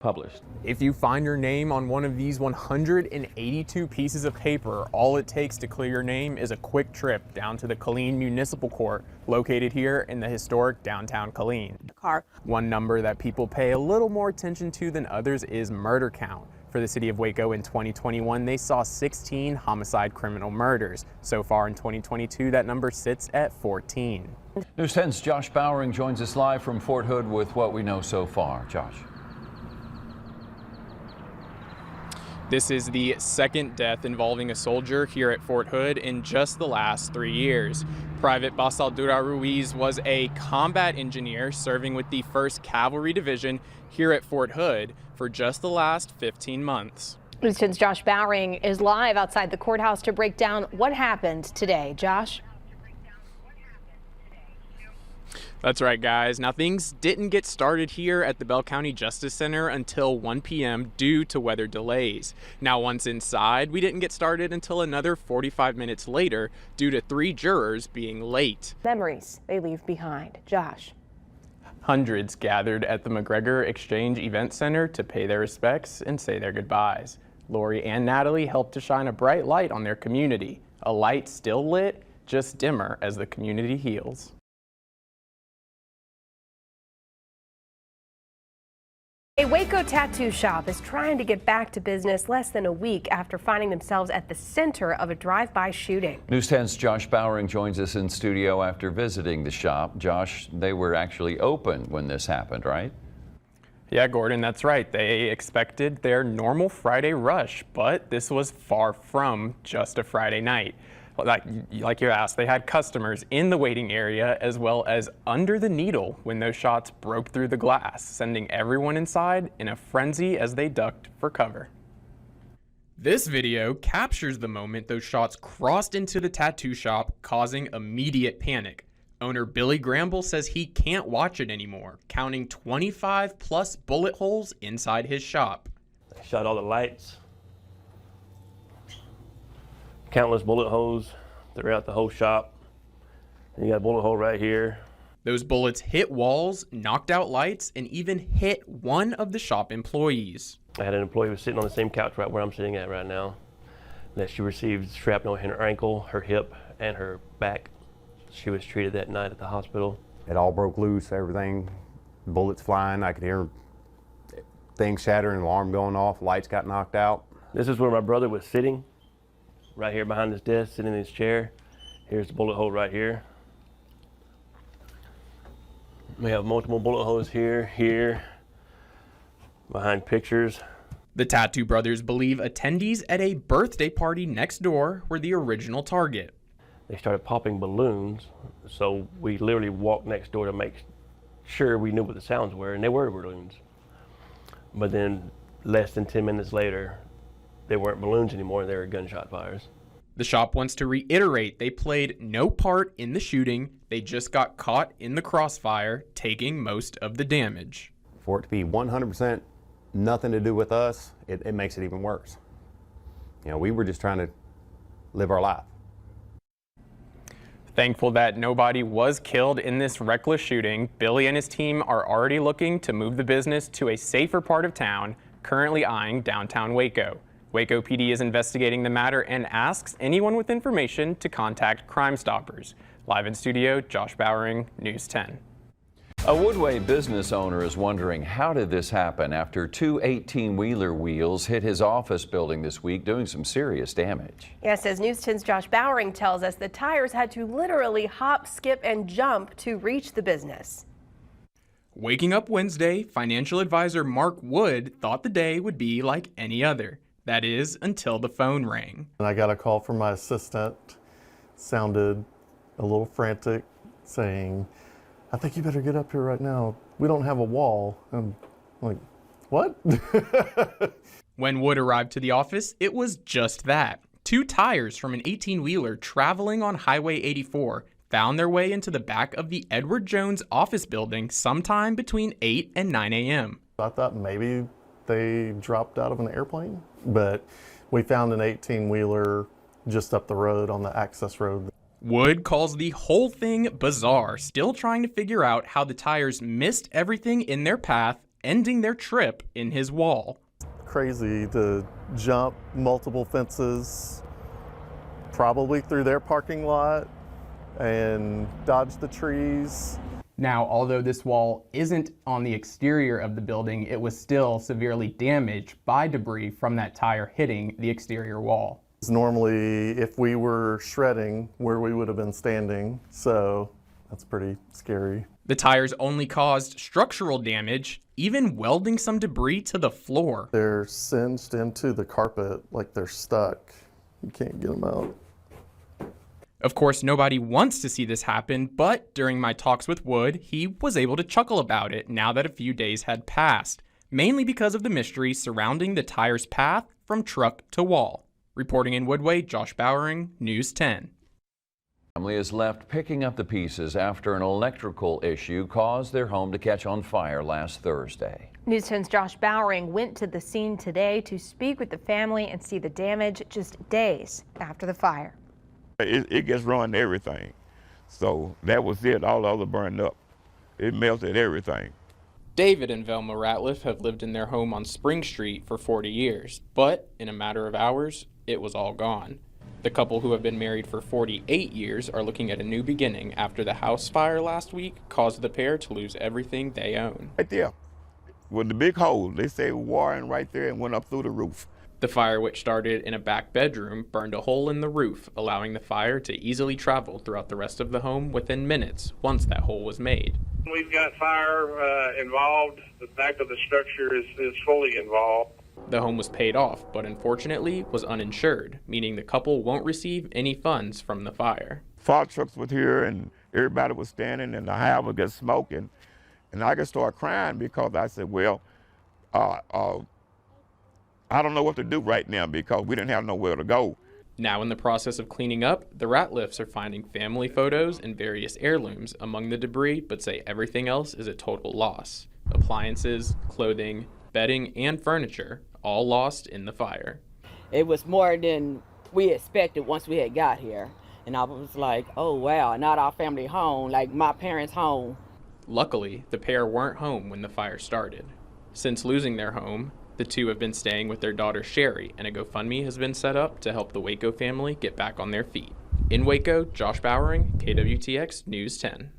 published. If you find your name on one of these 182 pieces of paper, all it takes to clear your name is a quick trip down to the Killeen Municipal Court, located here in the historic downtown Killeen. One number that people pay a little more attention to than others is murder count. For the city of Waco in 2021, they saw 16 homicide criminal murders. So far in 2022, that number sits at 14. News 10's Josh Bowering joins us live from Fort Hood with what we know so far. Josh. This is the second death involving a soldier here at Fort Hood in just the last 3 years. Private Basaldura Ruiz was a combat engineer serving with the 1st Cavalry Division here at Fort Hood for just the last 15 months. News 10's Josh Bowering is live outside the courthouse to break down what happened today. Josh? That's right, guys. Now, things didn't get started here at the Bell County Justice Center until 1 p.m. due to weather delays. Now, once inside, we didn't get started until another 45 minutes later due to 3 jurors being late. Memories they leave behind. Josh. Hundreds gathered at the McGregor Exchange Event Center to pay their respects and say their goodbyes. Lori and Natalie helped to shine a bright light on their community, a light still lit, just dimmer as the community heals. A Waco tattoo shop is trying to get back to business less than a week after finding themselves at the center of a drive-by shooting. News 10's Josh Bowering joins us in studio after visiting the shop. Josh, they were actually open when this happened, right? Yeah, Gordon, that's right. They expected their normal Friday rush, but this was far from just a Friday night. Like you asked, they had customers in the waiting area as well as under the needle when those shots broke through the glass, sending everyone inside in a frenzy as they ducked for cover. This video captures the moment those shots crossed into the tattoo shop, causing immediate panic. Owner Billy Gramble says he can't watch it anymore, counting 25 plus bullet holes inside his shop. They shot all the lights. Countless bullet holes throughout the whole shop. And you got a bullet hole right here. Those bullets hit walls, knocked out lights, and even hit one of the shop employees. I had an employee who was sitting on the same couch right where I'm sitting at right now, that she received shrapnel in her ankle, her hip, and her back. She was treated that night at the hospital. It all broke loose, everything, bullets flying. I could hear things shattering, alarm going off, lights got knocked out. This is where my brother was sitting. Right here behind his desk, sitting in his chair. Here's the bullet hole right here. We have multiple bullet holes here, behind pictures. The Tattoo Brothers believe attendees at a birthday party next door were the original target. They started popping balloons, so we literally walked next door to make sure we knew what the sounds were, and they were balloons. But then less than 10 minutes later, they weren't balloons anymore, they were gunshot fires. The shop wants to reiterate they played no part in the shooting. They just got caught in the crossfire, taking most of the damage. For it to be 100% nothing to do with us, it makes it even worse. You know, we were just trying to live our life. Thankful that nobody was killed in this reckless shooting, Billy and his team are already looking to move the business to a safer part of town, currently eyeing downtown Waco. Waco PD is investigating the matter and asks anyone with information to contact Crime Stoppers. Live in studio, Josh Bowering, News 10. A Woodway business owner is wondering, how did this happen after 2 18-wheeler wheels hit his office building this week, doing some serious damage? Yes, as News 10's Josh Bowering tells us, the tires had to literally hop, skip, and jump to reach the business. Waking up Wednesday, financial advisor Mark Wood thought the day would be like any other. That is, until the phone rang. And I got a call from my assistant, sounded a little frantic, saying, "I think you better get up here right now. We don't have a wall." I'm like, what? When Wood arrived to the office, it was just that. 2 tires from an 18-wheeler traveling on Highway 84 found their way into the back of the Edward Jones office building sometime between 8 and 9 a.m. I thought maybe they dropped out of an airplane, but we found an 18-wheeler just up the road on the access road. Wood calls the whole thing bizarre, still trying to figure out how the tires missed everything in their path ending their trip in his wall. Crazy to jump multiple fences, probably through their parking lot, and dodge the trees. Now, although this wall isn't on the exterior of the building, it was still severely damaged by debris from that tire hitting the exterior wall. Normally, if we were shredding, where we would have been standing, so that's pretty scary. The tires only caused structural damage, even welding some debris to the floor. They're singed into the carpet like they're stuck. You can't get them out. Of course, nobody wants to see this happen, but during my talks with Wood, he was able to chuckle about it now that a few days had passed, mainly because of the mystery surrounding the tire's path from truck to wall. Reporting in Woodway, Josh Bowering, News 10. Family is left picking up the pieces after an electrical issue caused their home to catch on fire last Thursday. News 10's Josh Bowering went to the scene today to speak with the family and see the damage just days after the fire. It gets ruined everything. So that was it. All the other burned up. It melted everything. David and Velma Ratliff have lived in their home on Spring Street for 40 years, but in a matter of hours, it was all gone. The couple, who have been married for 48 years, are looking at a new beginning after the house fire last week caused the pair to lose everything they own. Right there, with the big hole, they say wiring right there and went up through the roof. The fire, which started in a back bedroom, burned a hole in the roof, allowing the fire to easily travel throughout the rest of the home within minutes once that hole was made. We've got fire involved. The back of the structure is fully involved. The home was paid off, but unfortunately was uninsured, meaning the couple won't receive any funds from the fire. Fire trucks were here and everybody was standing and the house was just smoking. And I just started crying because I said, well, I don't know what to do right now because we didn't have nowhere to go. Now in the process of cleaning up, the Ratliffs are finding family photos and various heirlooms among the debris, but say everything else is a total loss. Appliances, clothing, bedding, and furniture, all lost in the fire. It was more than we expected once we had got here. And I was like, oh wow, not our family home, like my parents' home. Luckily, the pair weren't home when the fire started. Since losing their home, the two have been staying with their daughter Sherry, and a GoFundMe has been set up to help the Waco family get back on their feet. In Waco, Josh Bowering, KWTX News 10.